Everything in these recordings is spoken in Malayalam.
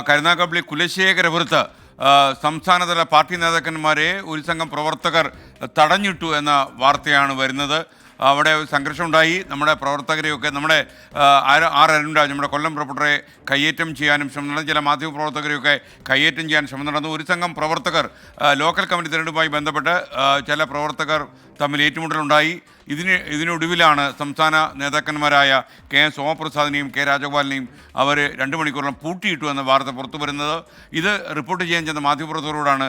കരുനാഗപ്പള്ളി കുലശേഖരപുരത്ത് സംസ്ഥാനതല പാർട്ടി നേതാക്കന്മാരെ ഒരു സംഘം പ്രവർത്തകർ തടഞ്ഞിട്ടു എന്ന വാർത്തയാണ് വരുന്നത്. അവിടെ സംഘർഷമുണ്ടായി. നമ്മുടെ പ്രവർത്തകരെയൊക്കെ നമ്മുടെ അരുൺരാജ് നമ്മുടെ കൊല്ലം റിപ്പോർട്ടറെ കയ്യേറ്റം ചെയ്യാനും ശ്രമം നടന്നു. ചില മാധ്യമപ്രവർത്തകരെയൊക്കെ കയ്യേറ്റം ചെയ്യാൻ ശ്രമം നടന്നു. ഒരു സംഘം പ്രവർത്തകർ ലോക്കൽ കമ്മിറ്റി തിരഞ്ഞെടുപ്പുമായി ബന്ധപ്പെട്ട് ചില പ്രവർത്തകർ തമ്മിൽ ഏറ്റുമുട്ടലുണ്ടായി. ഇതിനൊടുവിലാണ് സംസ്ഥാന നേതാക്കന്മാരായ കെ എൻ സോമപ്രസാദിനെയും കെ രാജഗോപാലിനെയും അവർ 2 മണിക്കൂറോളം പൂട്ടിയിട്ടു എന്ന വാർത്ത പുറത്തു വരുന്നത്. ഇത് റിപ്പോർട്ട് ചെയ്യാൻ ചെന്ന മാധ്യമപ്രവർത്തകരോടാണ്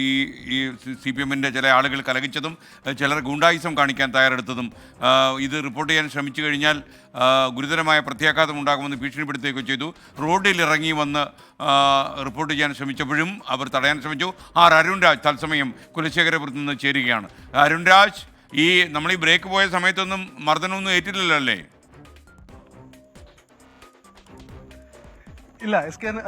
ഈ CPM-ൻ്റെ ചില ആളുകൾ കലഹിച്ചതും ചിലർ ഗുണ്ടായിസം കാണിക്കാൻ തയ്യാറെടുത്തതും. ഇത് റിപ്പോർട്ട് ചെയ്യാൻ ശ്രമിച്ചു കഴിഞ്ഞാൽ ഗുരുതരമായ പ്രത്യാഘാതം ഉണ്ടാകുമെന്ന് ഭീഷണിപ്പെടുത്തുകയൊക്കെ ചെയ്തു. റോഡിൽ ഇറങ്ങി വന്ന് റിപ്പോർട്ട് ചെയ്യാൻ ശ്രമിച്ചപ്പോഴും അവർ തടയാൻ ശ്രമിച്ചു. അരുൺരാജ് തത്സമയം കുലശേഖരപുരത്ത് നിന്ന് ചേരുകയാണ്. അരുൺരാജ്, നമ്മൾ ഈ ബ്രേക്ക് പോയ സമയത്തൊന്നും മർദ്ദനമൊന്നും ഏറ്റില്ലല്ലോ അല്ലേ? ഇല്ല,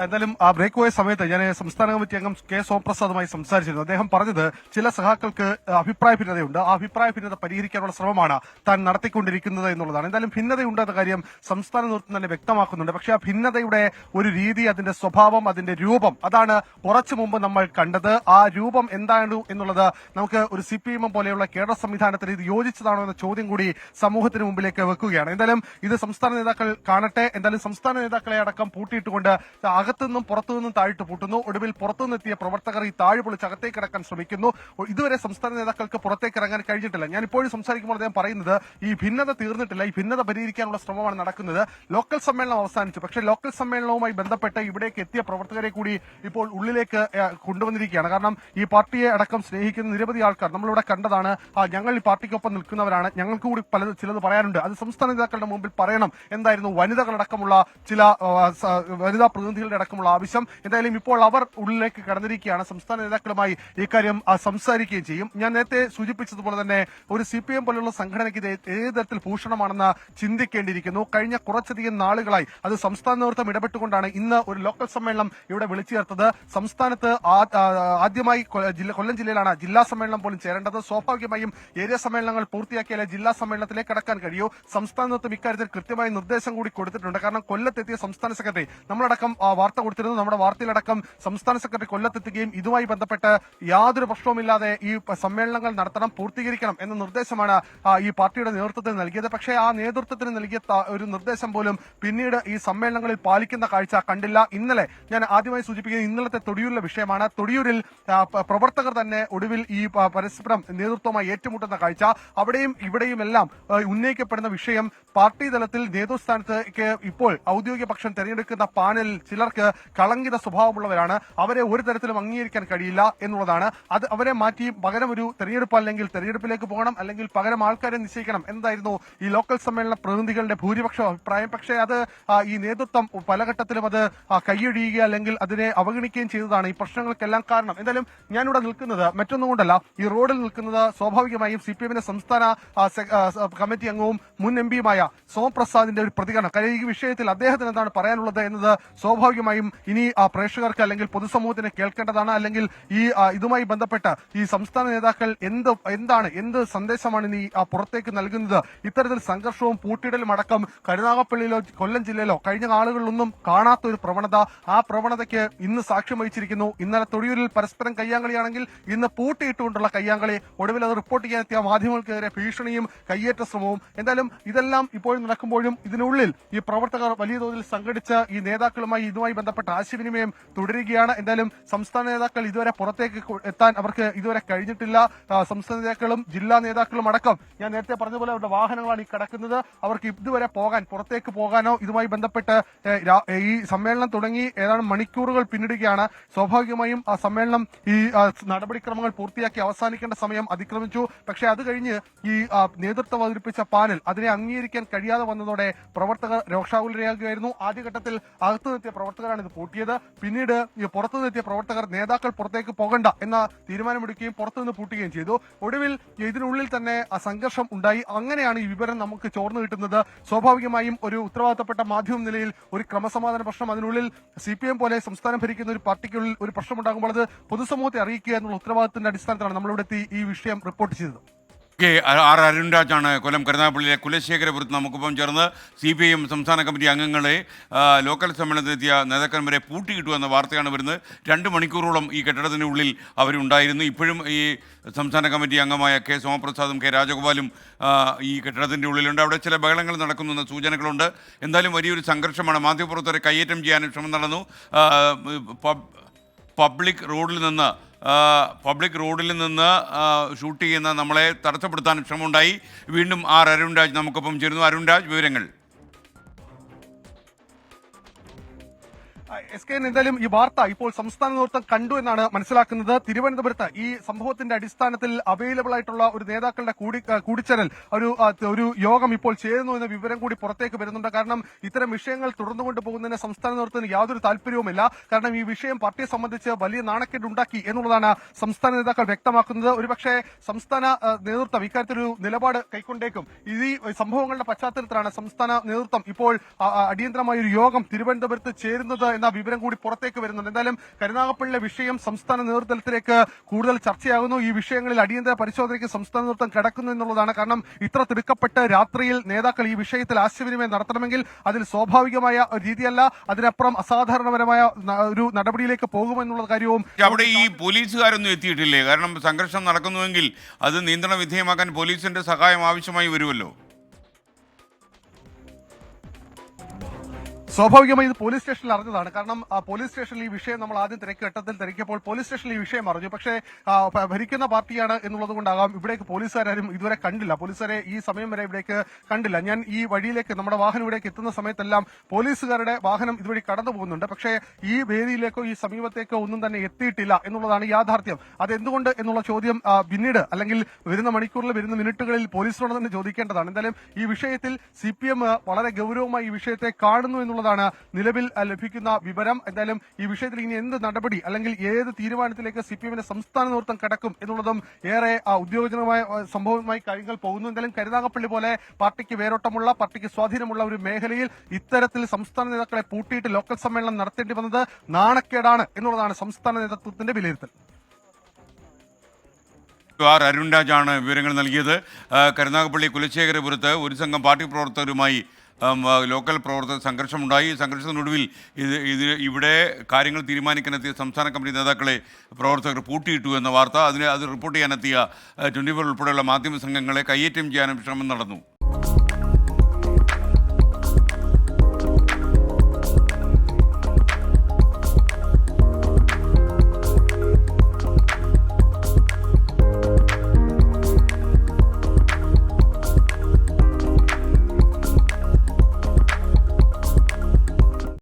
എന്തായാലും ആ ബ്രേക്ക് പോയ സമയത്ത് ഞാൻ സംസ്ഥാന കമ്മിറ്റി അംഗം കെ സോമപ്രസാദുമായി സംസാരിച്ചിരുന്നു. അദ്ദേഹം പറഞ്ഞത് ചില സഖാക്കൾക്ക് അഭിപ്രായ ഭിന്നതയുണ്ട്, ആ അഭിപ്രായ ഭിന്നത പരിഹരിക്കാനുള്ള ശ്രമമാണ് താൻ നടത്തിക്കൊണ്ടിരിക്കുന്നത് എന്നുള്ളതാണ്. എന്തായാലും ഭിന്നതയുണ്ടെന്ന കാര്യം സംസ്ഥാന നേതൃത്വം തന്നെ വ്യക്തമാക്കുന്നുണ്ട്. പക്ഷേ ആ ഭിന്നതയുടെ ഒരു രീതി, അതിന്റെ സ്വഭാവം, അതിന്റെ രൂപം, അതാണ് കുറച്ചു മുമ്പ് നമ്മൾ കണ്ടത്. ആ രൂപം എന്താണ് എന്നുള്ളത് നമുക്ക് ഒരു CPM പോലെയുള്ള കേഡർ സംവിധാനത്തിന് ഇത് യോജിച്ചതാണോ എന്ന ചോദ്യം കൂടി സമൂഹത്തിന് മുമ്പിലേക്ക് വെക്കുകയാണ്. എന്തായാലും ഇത് സംസ്ഥാന നേതാക്കൾ കാണട്ടെ. എന്തായാലും സംസ്ഥാന നേതാക്കളെ അടക്കം പൂട്ടിയിട്ടുകൊണ്ട് അകത്തുനിന്നും പുറത്തുനിന്നും താഴിട്ട് പൂട്ടുന്നു. ഒടുവിൽ പുറത്തുനിന്നെത്തിയ പ്രവർത്തകർ ഈ താഴ് പൊളിച്ച് അകത്തേക്ക് ഇറക്കാൻ ശ്രമിക്കുന്നു. ഇതുവരെ സംസ്ഥാന നേതാക്കൾക്ക് പുറത്തേക്ക് ഇറങ്ങാൻ കഴിഞ്ഞിട്ടില്ല. ഞാൻ ഇപ്പോഴും സംസാരിക്കുമ്പോൾ അദ്ദേഹം പറയുന്നത് ഈ ഭിന്നത തീർന്നിട്ടില്ല, ഈ ഭിന്നത പരിഹരിക്കാനുള്ള ശ്രമമാണ് നടക്കുന്നത്. ലോക്കൽ സമ്മേളനം അവസാനിച്ചു, പക്ഷേ ലോക്കൽ സമ്മേളനവുമായി ബന്ധപ്പെട്ട് ഇവിടേക്ക് എത്തിയ പ്രവർത്തകരെ കൂടി ഇപ്പോൾ ഉള്ളിലേക്ക് കൊണ്ടുവന്നിരിക്കുകയാണ്. കാരണം ഈ പാർട്ടിയെ അടക്കം സ്നേഹിക്കുന്ന നിരവധി ആൾക്കാർ നമ്മളിവിടെ കണ്ടതാണ്. ഞങ്ങൾ ഈ പാർട്ടിക്കൊപ്പം നിൽക്കുന്നവരാണ്, ഞങ്ങൾക്ക് കൂടി ചിലത് പറയാനുണ്ട്, അത് സംസ്ഥാന നേതാക്കളുടെ മുമ്പിൽ പറയണം എന്തായിരുന്നു വനിതകളടക്കമുള്ള ചില വനിതാ പ്രതിനിധികളുടെ അടക്കമുള്ള ആവശ്യം. എന്തായാലും ഇപ്പോൾ അവർ ഉള്ളിലേക്ക് കടന്നിരിക്കുകയാണ്. സംസ്ഥാന നേതാക്കളുമായി ഇക്കാര്യം സംസാരിക്കുകയും ചെയ്യും. ഞാൻ നേരത്തെ സൂചിപ്പിച്ചതുപോലെ തന്നെ ഒരു CPM പോലുള്ള സംഘടനയ്ക്ക് ഇത് ഏത് തരത്തിൽ ഭൂഷണമാണെന്ന് ചിന്തിക്കേണ്ടിയിരിക്കുന്നു. കഴിഞ്ഞ കുറച്ചധികം നാളുകളായി അത് സംസ്ഥാന നേതൃത്വം ഇടപെട്ടുകൊണ്ടാണ് ഇന്ന് ഒരു ലോക്കൽ സമ്മേളനം ഇവിടെ വിളിച്ചു ചേർത്തത്. സംസ്ഥാനത്ത് ആദ്യമായി കൊല്ലം ജില്ലയിലാണ് ജില്ലാ സമ്മേളനം പോലും ചേരേണ്ടത്. സ്വാഭാവികമായും ഏരിയ സമ്മേളനങ്ങൾ പൂർത്തിയാക്കിയാലേ ജില്ലാ സമ്മേളനത്തിലേക്ക് കടക്കാൻ കഴിയൂ. സംസ്ഥാന നേതൃത്വം ഇക്കാര്യത്തിൽ കൃത്യമായ നിർദ്ദേശം കൂടി കൊടുത്തിട്ടുണ്ട്. കാരണം കൊല്ലത്തെത്തിയ സംസ്ഥാന സെക്രട്ടറി നമ്മളടക്കം വാർത്ത കൊടുത്തിരുന്നു. നമ്മുടെ വാർത്തയിലടക്കം സംസ്ഥാന സെക്രട്ടറി കൊല്ലത്തെത്തുകയും ഇതുമായി ബന്ധപ്പെട്ട് യാതൊരു പ്രശ്നവുമില്ലാതെ ഈ സമ്മേളനങ്ങൾ നടത്തണം, പൂർത്തീകരിക്കണം എന്ന നിർദ്ദേശമാണ് ഈ പാർട്ടിയുടെ നേതൃത്വത്തിന് നൽകിയത്. പക്ഷേ ആ നേതൃത്വത്തിന് നൽകിയ ഒരു നിർദ്ദേശം പോലും പിന്നീട് ഈ സമ്മേളനങ്ങളിൽ പാലിക്കുന്ന കാഴ്ച കണ്ടില്ല. ഇന്നലെ ഞാൻ ആദ്യമായി സൂചിപ്പിക്കുന്നത് ഇന്നലത്തെ തൊടിയൂരിലെ വിഷയമാണ്. തൊടിയൂരിൽ പ്രവർത്തകർ തന്നെ ഒടുവിൽ ഈ പരസ്പരം നേതൃത്വമായി ഏറ്റുമുട്ടുന്ന കാഴ്ച. അവിടെയും ഇവിടെയും എല്ലാം ഉന്നയിക്കപ്പെടുന്ന വിഷയം പാർട്ടി തലത്തിൽ നേതൃസ്ഥാനത്തേക്ക് ഇപ്പോൾ ഔദ്യോഗിക പക്ഷം തെരഞ്ഞെടുക്കുന്ന പാനലിൽ ചിലർക്ക് കളങ്കിത സ്വഭാവമുള്ളവരാണ്. അവരെ ഒരു തരത്തിലും അംഗീകരിക്കാൻ കഴിയില്ല എന്നുള്ളതാണ്. അത് അവരെ മാറ്റി പകരം ഒരു തെരഞ്ഞെടുപ്പ് അല്ലെങ്കിൽ തെരഞ്ഞെടുപ്പിലേക്ക് പോകണം, അല്ലെങ്കിൽ പകരം ആൾക്കാരെ നിശ്ചയിക്കണം എന്നതായിരുന്നു ഈ ലോക്കൽ സമ്മേളന പ്രതിനിധികളുടെ ഭൂരിപക്ഷ അഭിപ്രായം. പക്ഷേ അത് ഈ നേതൃത്വം പല ഘട്ടത്തിലും അത് കൈയൊഴിയുക അല്ലെങ്കിൽ അതിനെ അവഗണിക്കുകയും ചെയ്തതാണ് ഈ പ്രശ്നങ്ങൾക്കെല്ലാം കാരണം. എന്തായാലും ഞാനിവിടെ നിൽക്കുന്നത് മറ്റൊന്നും കൊണ്ടല്ല, ഈ റോഡിൽ നിൽക്കുന്നത് സ്വാഭാവികമായും CPM-ന്റെ സംസ്ഥാന കമ്മിറ്റി അംഗവും മുൻ MP-യുമായ സോമപ്രസാദിന്റെ ഒരു പ്രതികരണം. കാര്യം ഈ വിഷയത്തിൽ അദ്ദേഹത്തിന് എന്താണ് പറയാനുള്ളത് എന്നത് സ്വാഭാവികമായും ഇനി പ്രേക്ഷകർക്ക് അല്ലെങ്കിൽ പൊതുസമൂഹത്തിന് കേൾക്കേണ്ടതാണ്. അല്ലെങ്കിൽ ഈ ഇതുമായി ബന്ധപ്പെട്ട് ഈ സംസ്ഥാന നേതാക്കൾ എന്ത് സന്ദേശമാണ് ഇനി പുറത്തേക്ക് നൽകുന്നത്? ഇത്തരത്തിൽ സംഘർഷവും പൂട്ടിയിടലും അടക്കം കരുനാഗപ്പള്ളിയിലോ കൊല്ലം ജില്ലയിലോ കഴിഞ്ഞ നാളുകളിലൊന്നും കാണാത്ത ഒരു പ്രവണത, ആ പ്രവണതയ്ക്ക് ഇന്ന് സാക്ഷ്യം വഹിച്ചിരിക്കുന്നു. ഇന്നലെ തൊടിയൂരിൽ പരസ്പരം കയ്യാങ്കളിയാണെങ്കിൽ ഇന്ന് പൂട്ടിയിട്ടുകൊണ്ടുള്ള കയ്യാങ്കളി, ഒടുവിൽ അത് റിപ്പോർട്ട് ചെയ്യാനെത്തിയ മാധ്യമങ്ങൾക്കെതിരെ ഭീഷണിയും കയ്യേറ്റ ശ്രമവും. എന്തായാലും ഇതെല്ലാം ഇപ്പോഴും നടക്കുമ്പോഴും ഇതിനുള്ളിൽ ഈ പ്രവർത്തകർ വലിയ തോതിൽ സംഘടിച്ച് ഈ നേതാക്കളുമായി ഇതുമായി ബന്ധപ്പെട്ട ആശയവിനിമയം തുടരുകയാണ്. എന്തായാലും സംസ്ഥാന നേതാക്കൾ ഇതുവരെ പുറത്തേക്ക് എത്താൻ അവർക്ക് ഇതുവരെ കഴിഞ്ഞിട്ടില്ല. സംസ്ഥാന നേതാക്കളും ജില്ലാ നേതാക്കളും അടക്കം ഞാൻ നേരത്തെ പറഞ്ഞതുപോലെ അവരുടെ വാഹനങ്ങളാണ് ഈ കിടക്കുന്നത്. അവർക്ക് ഇതുവരെ പുറത്തേക്ക് പോകാനോ ഇതുമായി ബന്ധപ്പെട്ട് ഈ സമ്മേളനം തുടങ്ങി ഏതാണ്ട് മണിക്കൂറുകൾ പിന്നിടുകയാണ്. സ്വാഭാവികമായും ആ സമ്മേളനം ഈ നടപടിക്രമങ്ങൾ പൂർത്തിയാക്കി അവസാനിക്കേണ്ട സമയം അതിക്രമിച്ചു. പക്ഷേ അത് കഴിഞ്ഞ് ഈ നേതൃത്വം അവതരിപ്പിച്ച പാനൽ അതിനെ അംഗീകരിക്കാൻ കഴിയാതെ വന്നതോടെ പ്രവർത്തകർ രോഷാകുലരാകുകയായിരുന്നു. ആദ്യഘട്ടത്തിൽ അകത്തുനിന്നെത്തിയ പ്രവർത്തകരാണ് ഇത് പൂട്ടിയത്. പിന്നീട് പുറത്തുനിന്നെത്തിയ പ്രവർത്തകർ നേതാക്കൾ പുറത്തേക്ക് പോകണ്ട എന്ന തീരുമാനമെടുക്കുകയും പുറത്തുനിന്ന് പൂട്ടുകയും ചെയ്തു. ഒടുവിൽ ഇതിനുള്ളിൽ തന്നെ സംഘർഷം ഉണ്ടായി. അങ്ങനെയാണ് ഈ വിവരം നമുക്ക് ചോർന്നു കിട്ടുന്നത്. സ്വാഭാവികമായും ഒരു ഉത്തരവാദിത്തപ്പെട്ട മാധ്യമം നിലയിൽ ഒരു ക്രമസമാധാന പ്രശ്നം അതിനുള്ളിൽ CPM പോലെ സംസ്ഥാനം ഭരിക്കുന്ന ഒരു പാർട്ടിക്കുള്ളിൽ ഒരു പ്രശ്നമുണ്ടാകുമ്പോൾ അത് പൊതുസമൂഹത്തെ അറിയിക്കുക എന്നുള്ള ഉത്തരവാദിത്തത്തിന്റെ അടിസ്ഥാനത്തിലാണ് നമ്മളിവിടെ ഈ വിഷയം റിപ്പോർട്ട് ചെയ്തത്. ആർ അരുൺരാജാണ് കൊല്ലം കരുനാഗപ്പള്ളിയിലെ കുലശേഖരപുരത്ത് നമുക്കൊപ്പം ചേർന്ന് CPIM സംസ്ഥാന കമ്മിറ്റി അംഗങ്ങളെ ലോക്കൽ സമ്മേളനത്തിലെത്തിയ നേതാക്കന്മാരെ പൂട്ടിയിട്ടു എന്ന വാർത്തയാണ് വരുന്നത്. 2 മണിക്കൂറോളം ഈ കെട്ടിടത്തിൻ്റെ ഉള്ളിൽ അവരുണ്ടായിരുന്നു. ഇപ്പോഴും ഈ സംസ്ഥാന കമ്മിറ്റി അംഗമായ കെ സോമപ്രസാദും കെ രാജഗോപാലും ഈ കെട്ടിടത്തിൻ്റെ ഉള്ളിലുണ്ട്. അവിടെ ചില ബഹളങ്ങൾ നടക്കുന്നുവെന്ന സൂചനകളുണ്ട്. എന്തായാലും വലിയൊരു സംഘർഷമാണ്. മാധ്യമപ്രവർത്തകരെ കയ്യേറ്റം ചെയ്യാനും ശ്രമം നടന്നു. പബ്ലിക് റോഡിൽ നിന്ന് ഷൂട്ട് ചെയ്യുന്ന നമ്മളെ തടസ്സപ്പെടുത്താൻ ശ്രമമുണ്ടായി. വീണ്ടും ആർ അരുൺരാജ് നമുക്കൊപ്പം ചേരുന്നു. അരുൺരാജ്, വിവരങ്ങൾ. SK എന്തായാലും ഈ വാർത്ത ഇപ്പോൾ സംസ്ഥാന നേതൃത്വം കണ്ടു എന്നാണ് മനസ്സിലാക്കുന്നത്. തിരുവനന്തപുരത്ത് ഈ സംഭവത്തിന്റെ അടിസ്ഥാനത്തിൽ അവൈലബിൾ ആയിട്ടുള്ള ഒരു നേതാക്കളുടെ കൂടിച്ചേരൽ ഒരു യോഗം ഇപ്പോൾ ചേരുന്നു എന്ന വിവരം കൂടി പുറത്തേക്ക് വരുന്നുണ്ട്. കാരണം ഇത്തരം വിഷയങ്ങൾ തുടർന്നുകൊണ്ട് പോകുന്നതിന് സംസ്ഥാന നേതൃത്വത്തിന് യാതൊരു താല്പര്യവുമില്ല. കാരണം ഈ വിഷയം പാർട്ടിയെ സംബന്ധിച്ച് വലിയ നാണക്കേട് ഉണ്ടാക്കി എന്നുള്ളതാണ് സംസ്ഥാന നേതാക്കൾ വ്യക്തമാക്കുന്നത്. ഒരുപക്ഷെ സംസ്ഥാന നേതൃത്വം ഇക്കാര്യത്തിലൊരു നിലപാട് കൈക്കൊണ്ടേക്കും. ഈ സംഭവങ്ങളുടെ പശ്ചാത്തലത്തിലാണ് സംസ്ഥാന നേതൃത്വം ഇപ്പോൾ അടിയന്തരമായ ഒരു യോഗം തിരുവനന്തപുരത്ത് ചേരുന്നത് എന്ന വിവരം കൂടി പുറത്തേക്ക് വരുന്നുണ്ട്. എന്തായാലും കരുനാഗപ്പള്ളിയിലെ വിഷയം സംസ്ഥാന നേതൃത്വത്തിലേക്ക് കൂടുതൽ ചർച്ചയാകുന്നു. ഈ വിഷയങ്ങളിൽ അടിയന്തര പരിശോധനയ്ക്ക് സംസ്ഥാന നേതൃത്വം കിടക്കുന്നു എന്നുള്ളതാണ്. കാരണം ഇത്ര തിടുക്കപ്പെട്ട് രാത്രിയിൽ നേതാക്കൾ ഈ വിഷയത്തിൽ ആശയവിനിമയം നടത്തണമെങ്കിൽ അതിൽ സ്വാഭാവികമായ രീതിയല്ല, അതിനപ്പുറം അസാധാരണപരമായ ഒരു നടപടിയിലേക്ക് പോകുമെന്നുള്ള കാര്യവും അവിടെ ഈ പോലീസുകാരൊന്നും എത്തിയിട്ടില്ലേ? കാരണം സംഘർഷം നടക്കുന്നുവെങ്കിൽ അത് നിയന്ത്രണ വിധേയമാക്കാൻ പോലീസിന്റെ സഹായം ആവശ്യമായി വരുമല്ലോ. സ്വാഭാവികമായി ഇത് പോലീസ് സ്റ്റേഷനിൽ അറിഞ്ഞതാണ്. കാരണം പോലീസ് സ്റ്റേഷനിൽ ഈ വിഷയം നമ്മൾ ആദ്യം ഘട്ടത്തിൽ തിരക്കിയപ്പോൾ പോലീസ് സ്റ്റേഷനിൽ ഈ വിഷയം അറിഞ്ഞു. പക്ഷേ ഭരിക്കുന്ന പാർട്ടിയാണ് എന്നുള്ളത് കൊണ്ടാകാം ഇവിടേക്ക് പോലീസുകാരും ഇതുവരെ കണ്ടില്ല. പോലീസുകാരെ ഈ സമയം വരെ ഇവിടേക്ക് കണ്ടില്ല. ഞാൻ ഈ വഴിയിലേക്ക് നമ്മുടെ വാഹനം ഇവിടേക്ക് എത്തുന്ന സമയത്തെല്ലാം പോലീസുകാരുടെ വാഹനം ഇതുവഴി കടന്നു പോകുന്നുണ്ട്. പക്ഷേ ഈ വേദിയിലേക്കോ ഈ സമീപത്തേക്കോ ഒന്നും തന്നെ എത്തിയിട്ടില്ല എന്നുള്ളതാണ് യാഥാർത്ഥ്യം. അതെന്തുകൊണ്ട് എന്നുള്ള ചോദ്യം പിന്നീട് അല്ലെങ്കിൽ വരുന്ന മണിക്കൂറിൽ വരുന്ന മിനിറ്റുകളിൽ പോലീസിനോട് തന്നെ ചോദിക്കേണ്ടതാണ്. എന്തായാലും ഈ വിഷയത്തിൽ CPM വളരെ ഗൗരവമായി ഈ വിഷയത്തെ കാണുന്നു എന്നുള്ളതാണ് നിലവിൽ ലഭിക്കുന്ന വിവരം. എന്തായാലും ഈ വിഷയത്തിൽ ഇനി എന്ത് നടപടി അല്ലെങ്കിൽ ഏത് തീരുമാനത്തിലേക്ക് CPMന്റെ സംസ്ഥാന നേതൃത്വം കടക്കും എന്നുള്ളതും ഏറെ ഉദ്യോഗജനകമായ സംഭവവുമായി കാര്യങ്ങൾ പോകുന്നു. എന്തായാലും കരുനാഗപ്പള്ളി പോലെ പാർട്ടിക്ക് വേരോട്ടമുള്ള, പാർട്ടിക്ക് സ്വാധീനമുള്ള ഒരു മേഖലയിൽ ഇത്തരത്തിൽ സംസ്ഥാന നേതാക്കളെ പൂട്ടിയിട്ട് ലോക്കൽ സമ്മേളനം നടത്തേണ്ടി വന്നത് നാണക്കേടാണ് എന്നുള്ളതാണ് സംസ്ഥാന നേതൃത്വത്തിന്റെ വിലയിരുത്തൽ. ആർ അരുൺരാജാണ് വിവരങ്ങൾ നൽകിയത്. കരുനാഗപ്പള്ളി കുലശേഖരപുരത്ത് ഒരു സംഘം പാർട്ടി പ്രവർത്തകരുമായി ലോക്കൽ പ്രവർത്തക സംഘർഷമുണ്ടായി. സംഘർഷത്തിനൊടുവിൽ ഇവിടെ കാര്യങ്ങൾ തീരുമാനിക്കാനെത്തിയ സംസ്ഥാന കമ്മിറ്റി നേതാക്കളെ പ്രവർത്തകർ പൂട്ടിയിട്ടു എന്ന വാർത്ത, അത് റിപ്പോർട്ട് ചെയ്യാനെത്തിയ 24 ഉൾപ്പെടെയുള്ള മാധ്യമ സംഘങ്ങളെ കയ്യേറ്റം ചെയ്യാനും ശ്രമം നടന്നു.